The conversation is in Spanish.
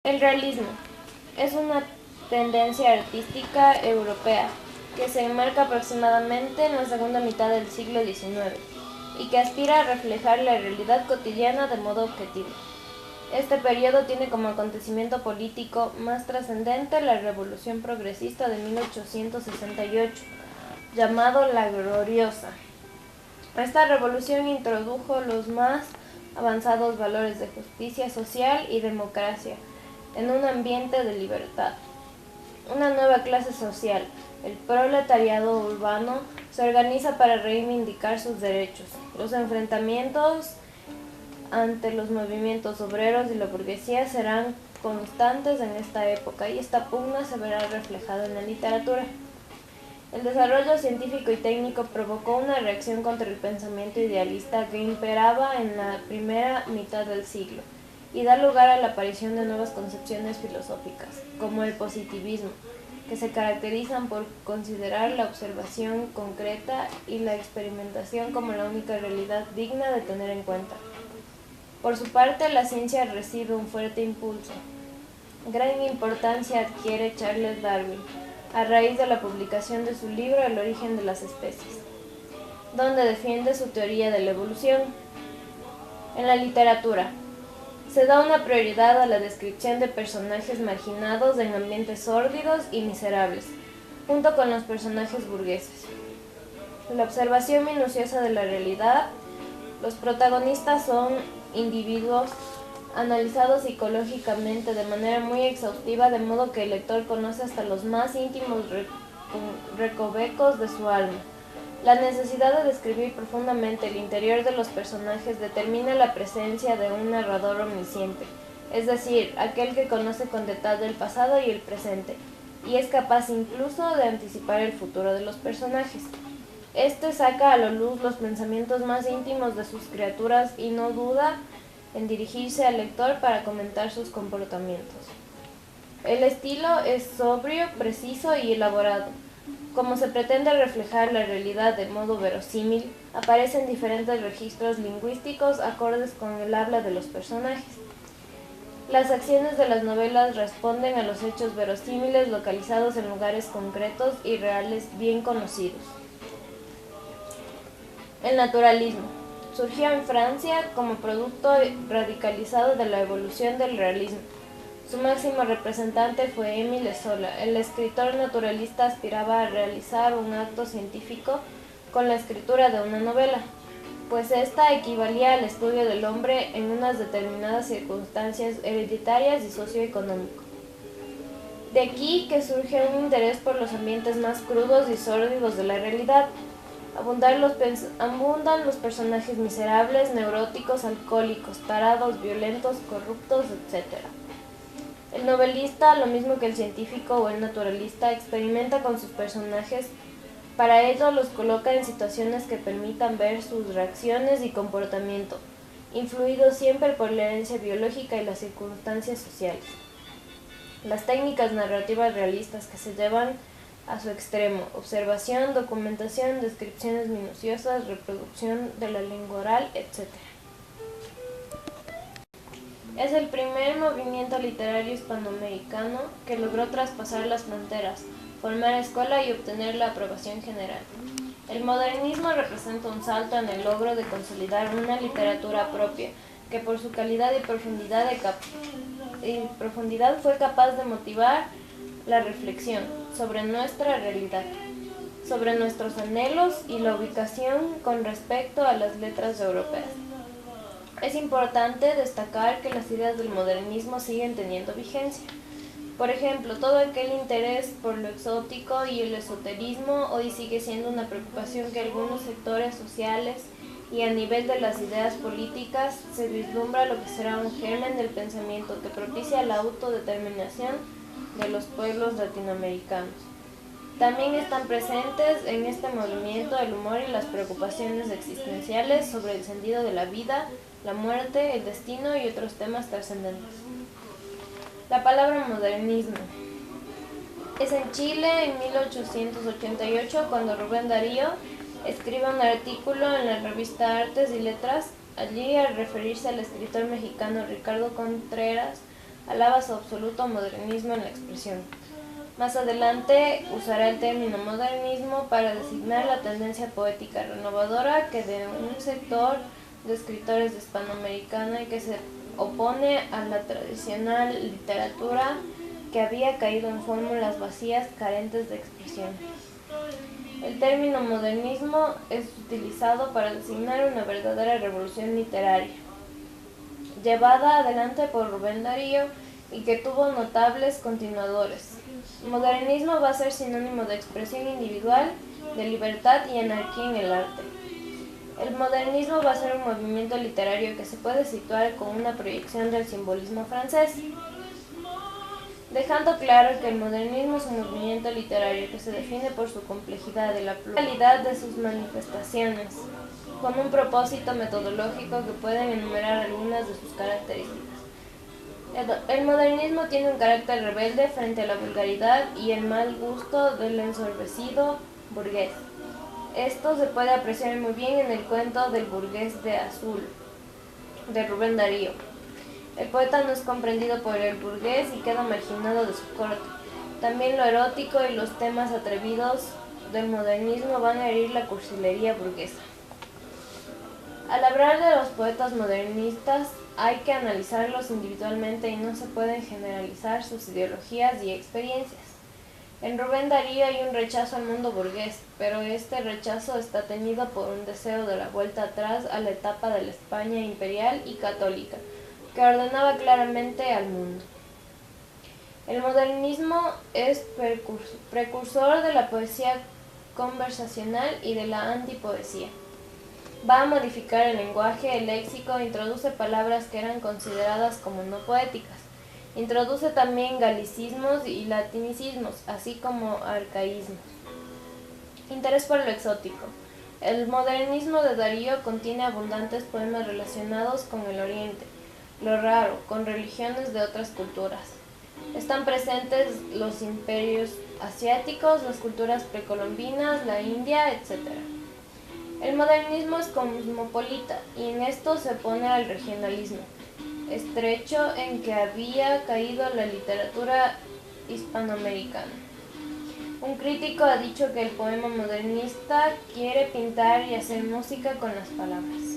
El realismo es una tendencia artística europea que se enmarca aproximadamente en la segunda mitad del siglo XIX y que aspira a reflejar la realidad cotidiana de modo objetivo. Este periodo tiene como acontecimiento político más trascendente la Revolución Progresista de 1868, llamado la Gloriosa. Esta revolución introdujo los más avanzados valores de justicia social y democracia en un ambiente de libertad. Una nueva clase social, el proletariado urbano, se organiza para reivindicar sus derechos. Los enfrentamientos ante los movimientos obreros y la burguesía serán constantes en esta época y esta pugna se verá reflejada en la literatura. El desarrollo científico y técnico provocó una reacción contra el pensamiento idealista que imperaba en la primera mitad del siglo y da lugar a la aparición de nuevas concepciones filosóficas, como el positivismo, que se caracterizan por considerar la observación concreta y la experimentación como la única realidad digna de tener en cuenta. Por su parte, la ciencia recibe un fuerte impulso. Gran importancia adquiere Charles Darwin, a raíz de la publicación de su libro El origen de las especies, donde defiende su teoría de la evolución. En la literatura, se da una prioridad a la descripción de personajes marginados en ambientes sórdidos y miserables, junto con los personajes burgueses. La observación minuciosa de la realidad. Los protagonistas son individuos analizados psicológicamente de manera muy exhaustiva, de modo que el lector conoce hasta los más íntimos recovecos de su alma. La necesidad de describir profundamente el interior de los personajes determina la presencia de un narrador omnisciente, es decir, aquel que conoce con detalle el pasado y el presente, y es capaz incluso de anticipar el futuro de los personajes. Este saca a la luz los pensamientos más íntimos de sus criaturas y no duda en dirigirse al lector para comentar sus comportamientos. El estilo es sobrio, preciso y elaborado. Como se pretende reflejar la realidad de modo verosímil, aparecen diferentes registros lingüísticos acordes con el habla de los personajes. Las acciones de las novelas responden a los hechos verosímiles localizados en lugares concretos y reales bien conocidos. El naturalismo surgió en Francia como producto radicalizado de la evolución del realismo. Su máximo representante fue Émile Zola. El escritor naturalista aspiraba a realizar un acto científico con la escritura de una novela, pues esta equivalía al estudio del hombre en unas determinadas circunstancias hereditarias y socioeconómico. De aquí que surge un interés por los ambientes más crudos y sórdidos de la realidad. Abundan los personajes miserables, neuróticos, alcohólicos, tarados, violentos, corruptos, etc. El novelista, lo mismo que el científico o el naturalista, experimenta con sus personajes. Para ello los coloca en situaciones que permitan ver sus reacciones y comportamiento, influidos siempre por la herencia biológica y las circunstancias sociales. Las técnicas narrativas realistas que se llevan a su extremo: observación, documentación, descripciones minuciosas, reproducción de la lengua oral, etc. Es el primer movimiento literario hispanoamericano que logró traspasar las fronteras, formar escuela y obtener la aprobación general. El modernismo representa un salto en el logro de consolidar una literatura propia, que por su calidad y profundidad fue capaz de motivar la reflexión sobre nuestra realidad, sobre nuestros anhelos y la ubicación con respecto a las letras europeas. Es importante destacar que las ideas del modernismo siguen teniendo vigencia. Por ejemplo, todo aquel interés por lo exótico y el esoterismo hoy sigue siendo una preocupación que algunos sectores sociales, y a nivel de las ideas políticas se vislumbra lo que será un germen del pensamiento que propicia la autodeterminación de los pueblos latinoamericanos. También están presentes en este movimiento el humor y las preocupaciones existenciales sobre el sentido de la vida, la muerte, el destino y otros temas trascendentes. La palabra modernismo es en Chile en 1888 cuando Rubén Darío escribe un artículo en la revista Artes y Letras. Allí, al referirse al escritor mexicano Ricardo Contreras, alaba su absoluto modernismo en la expresión. Más adelante usará el término modernismo para designar la tendencia poética renovadora que de un sector de escritores de hispanoamericana y que se opone a la tradicional literatura que había caído en fórmulas vacías carentes de expresión. El término modernismo es utilizado para designar una verdadera revolución literaria, llevada adelante por Rubén Darío y que tuvo notables continuadores. Modernismo va a ser sinónimo de expresión individual, de libertad y anarquía en el arte. El modernismo va a ser un movimiento literario que se puede situar con una proyección del simbolismo francés, dejando claro que el modernismo es un movimiento literario que se define por su complejidad y la pluralidad de sus manifestaciones, con un propósito metodológico que pueden enumerar algunas de sus características. El modernismo tiene un carácter rebelde frente a la vulgaridad y el mal gusto del ensorbecido burgués. Esto se puede apreciar muy bien en el cuento del burgués de azul, de Rubén Darío. El poeta no es comprendido por el burgués y queda marginado de su corte. También lo erótico y los temas atrevidos del modernismo van a herir la cursilería burguesa. Al hablar de los poetas modernistas, hay que analizarlos individualmente y no se pueden generalizar sus ideologías y experiencias. En Rubén Darío hay un rechazo al mundo burgués, pero este rechazo está teñido por un deseo de la vuelta atrás a la etapa de la España imperial y católica, que ordenaba claramente al mundo. El modernismo es precursor de la poesía conversacional y de la antipoesía. Va a modificar el lenguaje, el léxico, introduce palabras que eran consideradas como no poéticas. Introduce también galicismos y latinicismos, así como arcaísmos. Interés por lo exótico. El modernismo de Darío contiene abundantes poemas relacionados con el Oriente, lo raro, con religiones de otras culturas. Están presentes los imperios asiáticos, las culturas precolombinas, la India, etc. El modernismo es cosmopolita y en esto se opone al regionalismo estrecho en que había caído la literatura hispanoamericana. Un crítico ha dicho que el poema modernista quiere pintar y hacer música con las palabras.